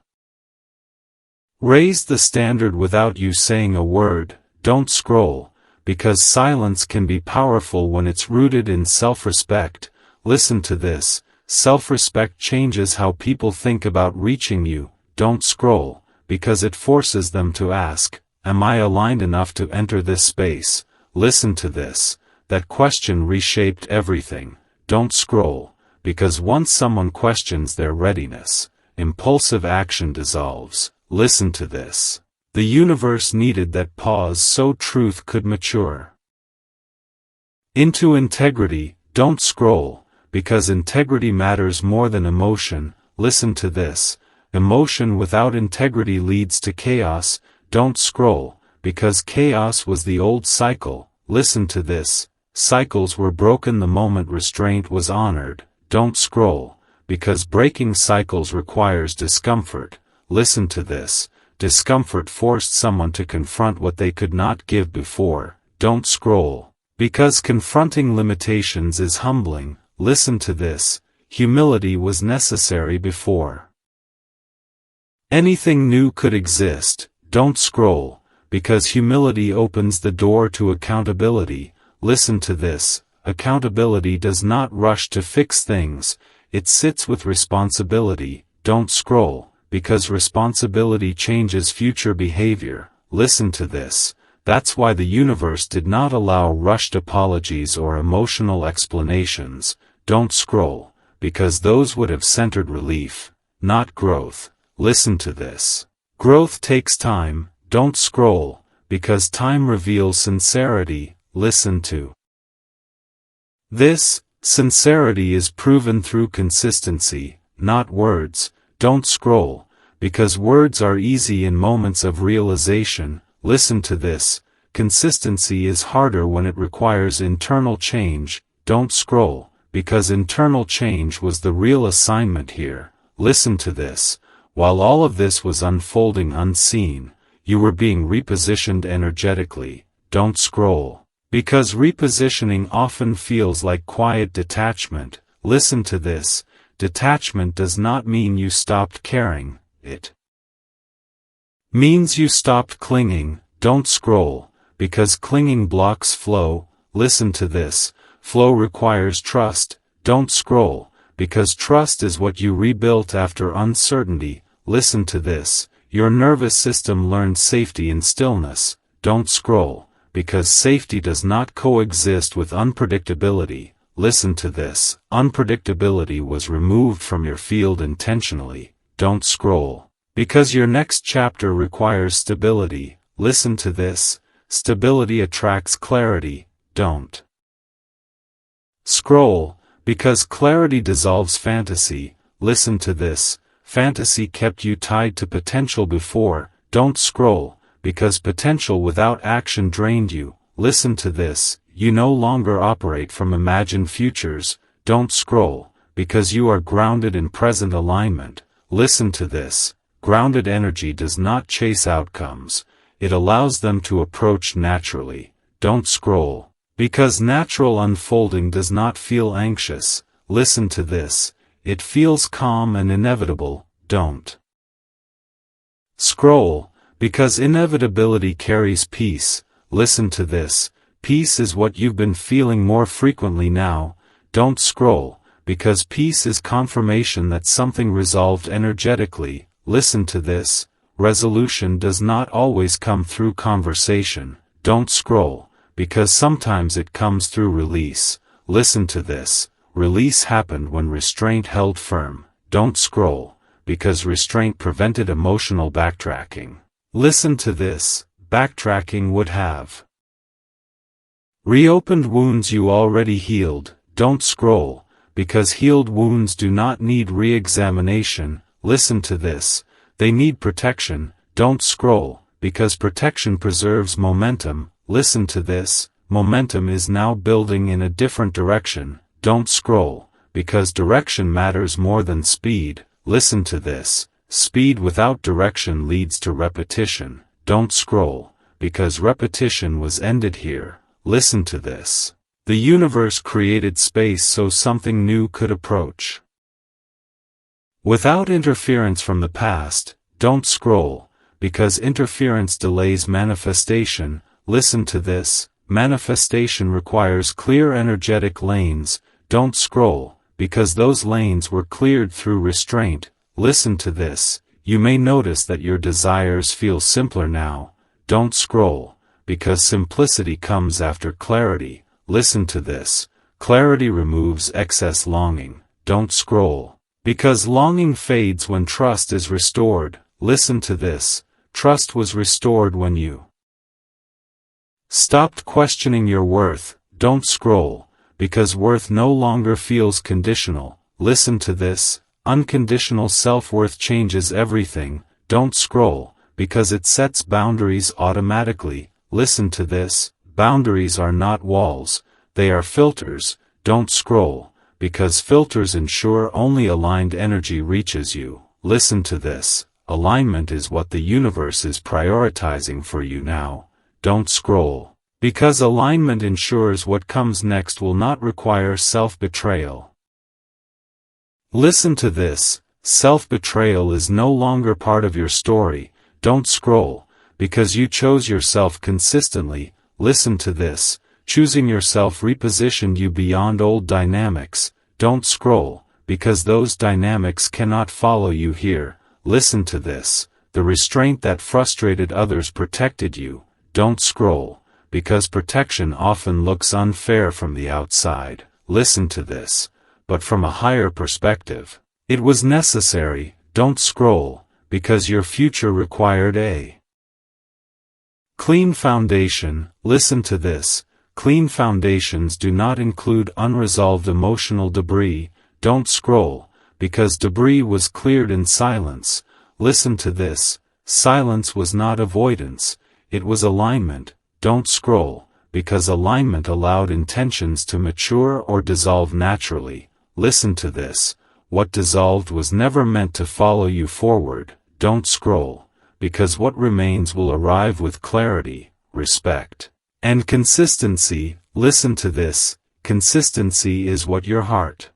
[SPEAKER 1] Raise the standard without you saying a word. Don't scroll, because silence can be powerful when it's rooted in self-respect. Listen to this, self-respect changes how people think about reaching you. Don't scroll, because it forces them to ask, am I aligned enough to enter this space? Listen to this, that question reshaped everything. Don't scroll, because once someone questions their readiness, impulsive action dissolves. Listen to this. The universe needed that pause so truth could mature. Into integrity. Don't scroll, because integrity matters more than emotion. Listen to this. Emotion without integrity leads to chaos. Don't scroll, because chaos was the old cycle. Listen to this. Cycles were broken the moment restraint was honored. Don't scroll, because breaking cycles requires discomfort. Listen to this. Discomfort forced someone to confront what they could not give before. Don't scroll, because confronting limitations is humbling. Listen to this. Humility was necessary before anything new could exist. Don't scroll, because humility opens the door to accountability. Listen to this. Accountability does not rush to fix things, it sits with responsibility. Don't scroll, because responsibility changes future behavior. Listen to this. That's why the universe did not allow rushed apologies or emotional explanations. Don't scroll, because those would have centered relief, not growth. Listen to this. Growth takes time. Don't scroll, because time reveals sincerity. Listen to this. Sincerity is proven through consistency, not words. Don't scroll, because words are easy in moments of realization. Listen to this. Consistency is harder when it requires internal change. Don't scroll, because internal change was the real assignment here. Listen to this. While all of this was unfolding unseen, you were being repositioned energetically. Don't scroll, because repositioning often feels like quiet detachment. Listen to this. Detachment does not mean you stopped caring, it means you stopped clinging. Don't scroll, because clinging blocks flow. Listen to this. Flow requires trust. Don't scroll, because trust is what you rebuilt after uncertainty. Listen to this. Your nervous system learned safety in stillness. Don't scroll, because safety does not coexist with unpredictability. Listen to this. Unpredictability was removed from your field intentionally. Don't scroll, because your next chapter requires stability. Listen to this. Stability attracts clarity. Don't scroll, because clarity dissolves fantasy. Listen to this. Fantasy kept you tied to potential before. Don't scroll, because potential without action drained you. Listen to this. You no longer operate from imagined futures. Don't scroll, because you are grounded in present alignment. Listen to this. Grounded energy does not chase outcomes. It allows them to approach naturally. Don't scroll, because natural unfolding does not feel anxious. Listen to this. It feels calm and inevitable. Don't scroll, because inevitability carries peace. Listen to this. Peace is what you've been feeling more frequently now. Don't scroll, because peace is confirmation that something resolved energetically. Listen to this. Resolution does not always come through conversation. Don't scroll, because sometimes it comes through release. Listen to this. Release happened when restraint held firm. Don't scroll, because restraint prevented emotional backtracking. Listen to this. Backtracking would have reopened wounds you already healed. Don't scroll, because healed wounds do not need re-examination. Listen to this. They need protection. Don't scroll, because protection preserves momentum. Listen to this. Momentum is now building in a different direction. Don't scroll, because direction matters more than speed. Listen to this. speed without direction leads to repetition. Don't scroll, because repetition was ended here. Listen to this. The universe created space so something new could approach. Without interference from the past, don't scroll, because interference delays manifestation. Listen to this. Manifestation requires clear energetic lanes. Don't scroll, because those lanes were cleared through restraint. Listen to this. You may notice that your desires feel simpler now. Don't scroll, because simplicity comes after clarity. Listen to this. Clarity removes excess longing. Don't scroll, because longing fades when trust is restored. Listen to this. Trust was restored when you stopped questioning your worth. Don't scroll, because worth no longer feels conditional. Listen to this. Unconditional self-worth changes everything. Don't scroll, because it sets boundaries automatically. Listen to this. Boundaries are not walls, they are filters. Don't scroll, because filters ensure only aligned energy reaches you. Listen to this. Alignment is what the universe is prioritizing for you now. Don't scroll, because alignment ensures what comes next will not require self-betrayal. Listen to this. Self-betrayal is no longer part of your story. Don't scroll, because you chose yourself consistently. Listen to this. Choosing yourself repositioned you beyond old dynamics. Don't scroll, because those dynamics cannot follow you here. Listen to this. The restraint that frustrated others protected you. Don't scroll, because protection often looks unfair from the outside. Listen to this. But from a higher perspective, it was necessary. Don't scroll, because your future required a clean foundation. Listen to this. Clean foundations do not include unresolved emotional debris. Don't scroll, because debris was cleared in silence. Listen to this. Silence was not avoidance, it was alignment. Don't scroll, because alignment allowed intentions to mature or dissolve naturally. Listen to this. What dissolved was never meant to follow you forward. Don't scroll, because what remains will arrive with clarity, respect, and consistency. Listen to this. Consistency is what your heart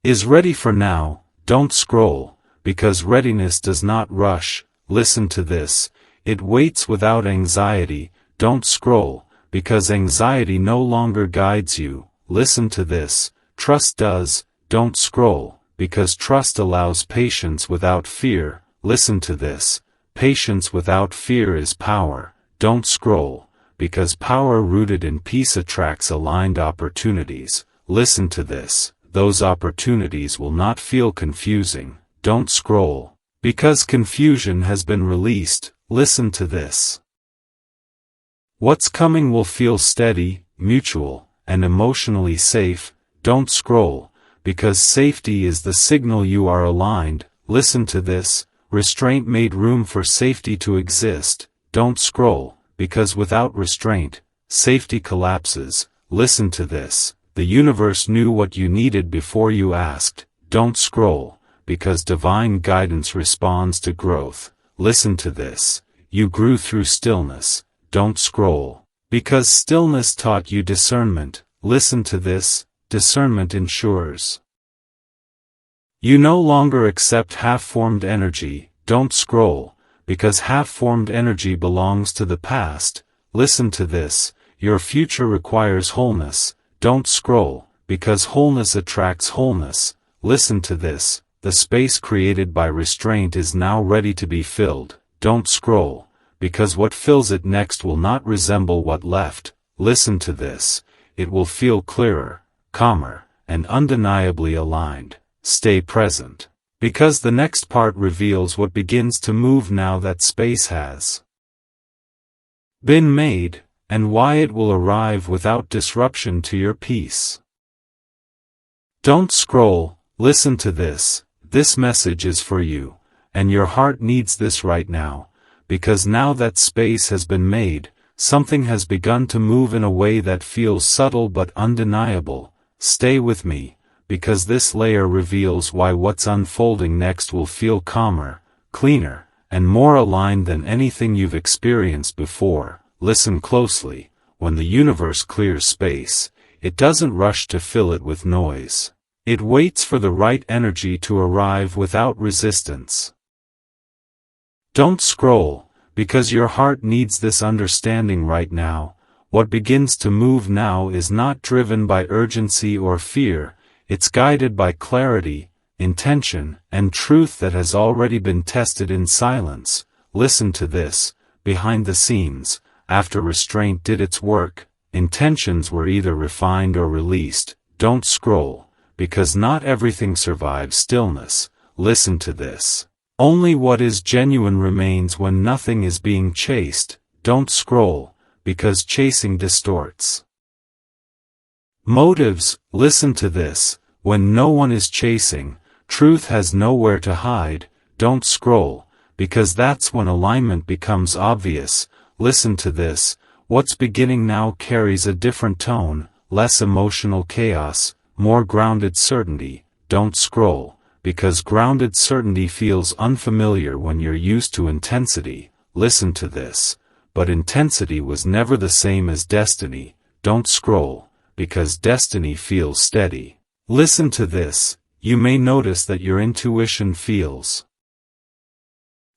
[SPEAKER 1] is ready for now. Don't scroll, because readiness does not rush. Listen to this. It waits without anxiety. Don't scroll, because anxiety no longer guides you. Listen to this. Trust does. Don't scroll, because trust allows patience without fear. Listen to this. Patience without fear is power. Don't scroll, because power rooted in peace attracts aligned opportunities. Listen to this. Those opportunities will not feel confusing. Don't scroll, because confusion has been released. Listen to this. What's coming will feel steady, mutual, and emotionally safe. Don't scroll, because safety is the signal you are aligned. Listen to this. Restraint made room for safety to exist. Don't scroll, because without restraint, safety collapses. Listen to this. The universe knew what you needed before you asked. Don't scroll, because divine guidance responds to growth. Listen to this. You grew through stillness. Don't scroll, because stillness taught you discernment. Listen to this. Discernment ensures you no longer accept half-formed energy. Don't scroll, because half-formed energy belongs to the past. Listen to this. Your future requires wholeness. Don't scroll, because wholeness attracts wholeness. Listen to this. The space created by restraint is now ready to be filled. Don't scroll, because what fills it next will not resemble what left. Listen to this. It will feel clearer, calmer, and undeniably aligned. Stay present, because the next part reveals what begins to move now that space has been made, and why it will arrive without disruption to your peace. Don't scroll. Listen to this. This message is for you, and your heart needs this right now, because now that space has been made, something has begun to move in a way that feels subtle but undeniable. Stay with me, because this layer reveals why what's unfolding next will feel calmer, cleaner, and more aligned than anything you've experienced before. Listen closely. When the universe clears space, it doesn't rush to fill it with noise. It waits for the right energy to arrive without resistance. Don't scroll, because your heart needs this understanding right now. What begins to move now is not driven by urgency or fear, it's guided by clarity, intention, and truth that has already been tested in silence. Listen to this. Behind the scenes, after restraint did its work, intentions were either refined or released. Don't scroll, because not everything survives stillness. Listen to this. Only what is genuine remains when nothing is being chased. Don't scroll, because chasing distorts motives. Listen to this. When no one is chasing, truth has nowhere to hide. Don't scroll, because that's when alignment becomes obvious. Listen to this. What's beginning now carries a different tone, less emotional chaos, more grounded certainty. Don't scroll, because grounded certainty feels unfamiliar when you're used to intensity. Listen to this. But intensity was never the same as destiny. Don't scroll, because destiny feels steady. Listen to this. You may notice that your intuition feels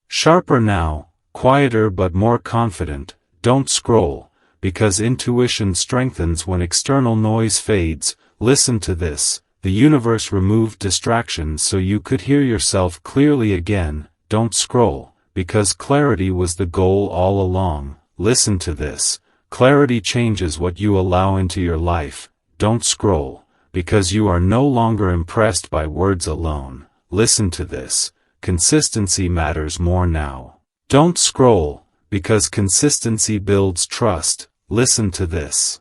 [SPEAKER 1] sharper now, quieter but more confident. Don't scroll, because intuition strengthens when external noise fades. Listen to this. The universe removed distractions so you could hear yourself clearly again. Don't scroll, because clarity was the goal all along. Listen to this. Clarity changes what you allow into your life. Don't scroll, because you are no longer impressed by words alone. Listen to this. Consistency matters more now. Don't scroll, because consistency builds trust. Listen to this.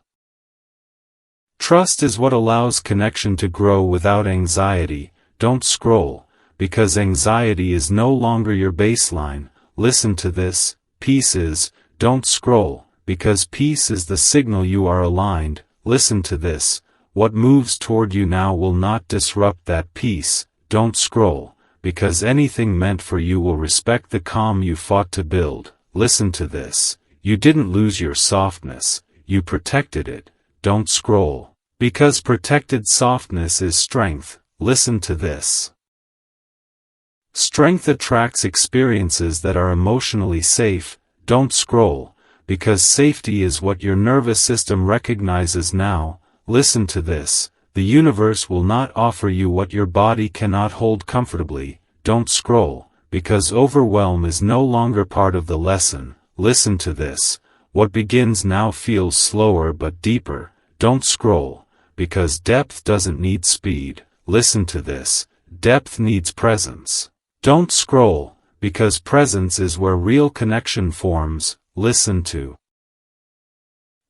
[SPEAKER 1] Trust is what allows connection to grow without anxiety. Don't scroll, because anxiety is no longer your baseline. Listen to this. Peace is. Don't scroll, because peace is the signal you are aligned. Listen to this. What moves toward you now will not disrupt that peace. Don't scroll, because anything meant for you will respect the calm you fought to build. Listen to this. You didn't lose your softness, you protected it. Don't scroll, because protected softness is strength. Listen to this. Strength attracts experiences that are emotionally safe. Don't scroll, because safety is what your nervous system recognizes now. Listen to this. The universe will not offer you what your body cannot hold comfortably. Don't scroll, because overwhelm is no longer part of the lesson. Listen to this. What begins now feels slower but deeper. Don't scroll, because depth doesn't need speed. Listen to this. Depth needs presence. Don't scroll, because presence is where real connection forms. Listen to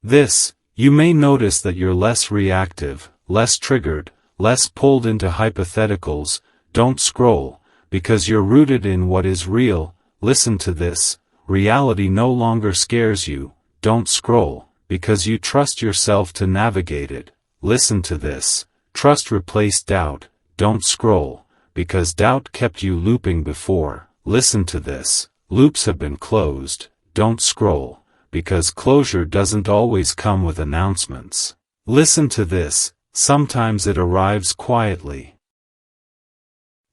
[SPEAKER 1] this. You may notice that you're less reactive, less triggered, less pulled into hypotheticals. Don't scroll, because you're rooted in what is real. Listen to this. Reality no longer scares you. Don't scroll, because you trust yourself to navigate it. Listen to this. Trust replaced doubt. Don't scroll, because doubt kept you looping before. Listen to this. Loops have been closed. Don't scroll, because closure doesn't always come with announcements. Listen to this. Sometimes it arrives quietly.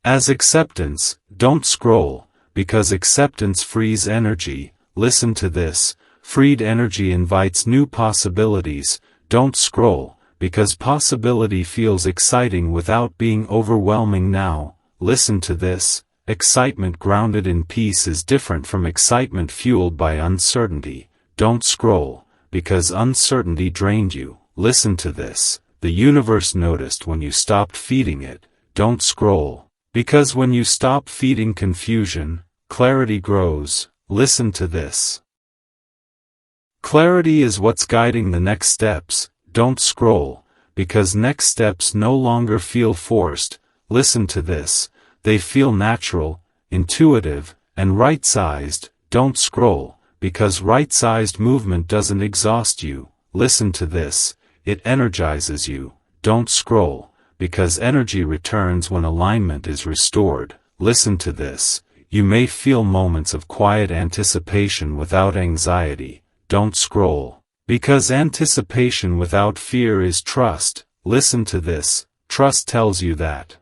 [SPEAKER 1] As acceptance. Don't scroll, because acceptance frees energy. Listen to this. Freed energy invites new possibilities. Don't scroll, because possibility feels exciting without being overwhelming now. Listen to this. Excitement grounded in peace is different from excitement fueled by uncertainty. Don't scroll, because uncertainty drained you. Listen to this. The universe noticed when you stopped feeding it. Don't scroll, because when you stop feeding confusion, clarity grows. Listen to this. Clarity is what's guiding the next steps. Don't scroll, because next steps no longer feel forced. Listen to this. They feel natural, intuitive, and right-sized. Don't scroll, because right-sized movement doesn't exhaust you. Listen to this. It energizes you. Don't scroll, because energy returns when alignment is restored. Listen to this. You may feel moments of quiet anticipation without anxiety. Don't scroll. Because anticipation without fear is trust. Listen to this. Trust tells you that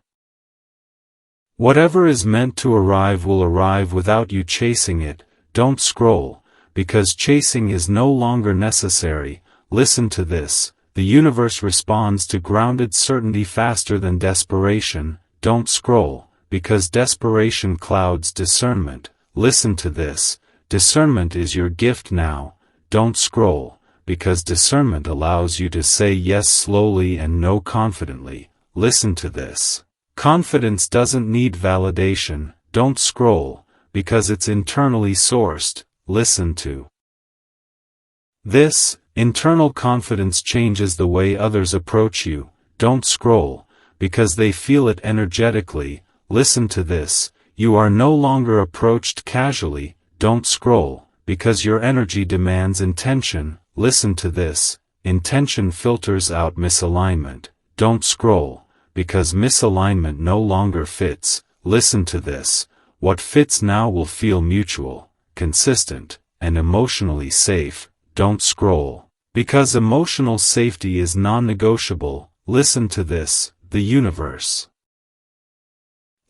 [SPEAKER 1] whatever is meant to arrive will arrive without you chasing it. Don't scroll, because chasing is no longer necessary. Listen to this. The universe responds to grounded certainty faster than desperation. Don't scroll, because desperation clouds discernment. Listen to this. Discernment is your gift now. Don't scroll, because discernment allows you to say yes slowly and no confidently. Listen to this. Confidence doesn't need validation. Don't scroll, because it's internally sourced. Listen to this. Internal confidence changes the way others approach you. Don't scroll, because they feel it energetically. Listen to this. You are no longer approached casually. Don't scroll, because your energy demands intention. Listen to this. Intention filters out misalignment. Don't scroll, because misalignment no longer fits. Listen to this. What fits now will feel mutual, consistent, and emotionally safe. Don't scroll, because emotional safety is non-negotiable. Listen to this. The universe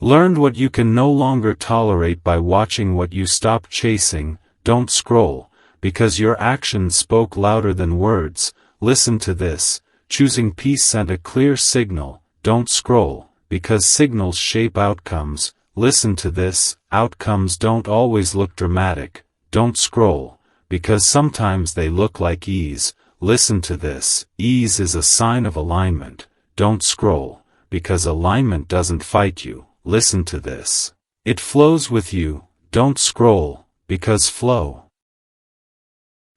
[SPEAKER 1] learned what you can no longer tolerate by watching what you stop chasing. Don't scroll, because your actions spoke louder than words. Listen to this. Choosing peace sent a clear signal. Don't scroll, because signals shape outcomes. Listen to this. Outcomes don't always look dramatic. Don't scroll, because sometimes they look like ease. Listen to this. Ease is a sign of alignment. Don't scroll, because alignment doesn't fight you. Listen to this. It flows with you. Don't scroll, because flow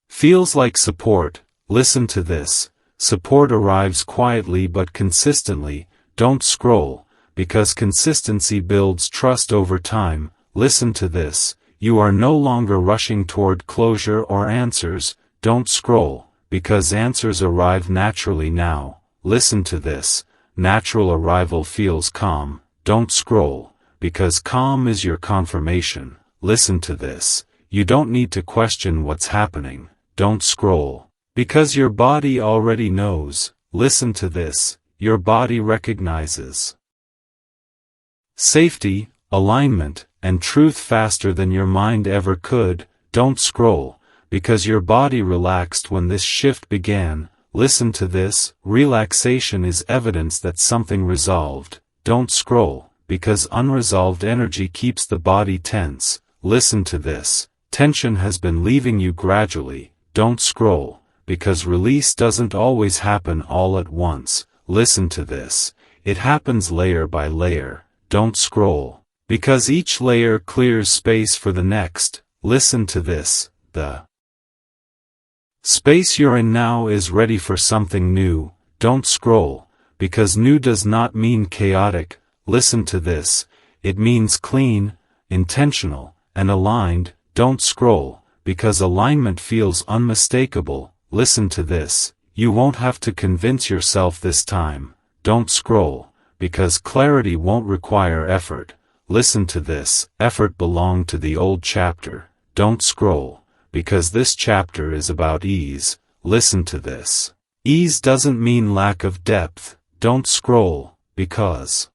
[SPEAKER 1] feels like support. Listen to this. Support arrives quietly but consistently. Don't scroll, because consistency builds trust over time. Listen to this. You are no longer rushing toward closure or answers. Don't scroll, because answers arrive naturally now. Listen to this. Natural arrival feels calm. Don't scroll, because calm is your confirmation. Listen to this. You don't need to question what's happening. Don't scroll, because your body already knows. Listen to this. Your body recognizes safety, alignment, and truth faster than your mind ever could. Don't scroll, because your body relaxed when this shift began. Listen to this. Relaxation is evidence that something resolved. Don't scroll, because unresolved energy keeps the body tense. Listen to this. Tension has been leaving you gradually. Don't scroll, because release doesn't always happen all at once. Listen to this. It happens layer by layer. Don't scroll, because each layer clears space for the next. Listen to this. The space you're in now is ready for something new. Don't scroll, because new does not mean chaotic. Listen to this. It means clean, intentional, and aligned. Don't scroll, because alignment feels unmistakable. Listen to this. You won't have to convince yourself this time. Don't scroll, because clarity won't require effort. Listen to this. Effort belonged to the old chapter. Don't scroll, because this chapter is about ease. Listen to this. Ease doesn't mean lack of depth. Don't scroll, because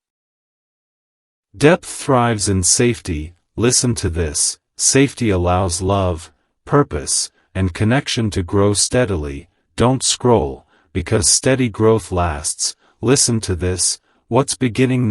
[SPEAKER 1] depth thrives in safety. Listen to this. Safety allows love, purpose, and connection to grow steadily. Don't scroll, because steady growth lasts. Listen to this. What's beginning now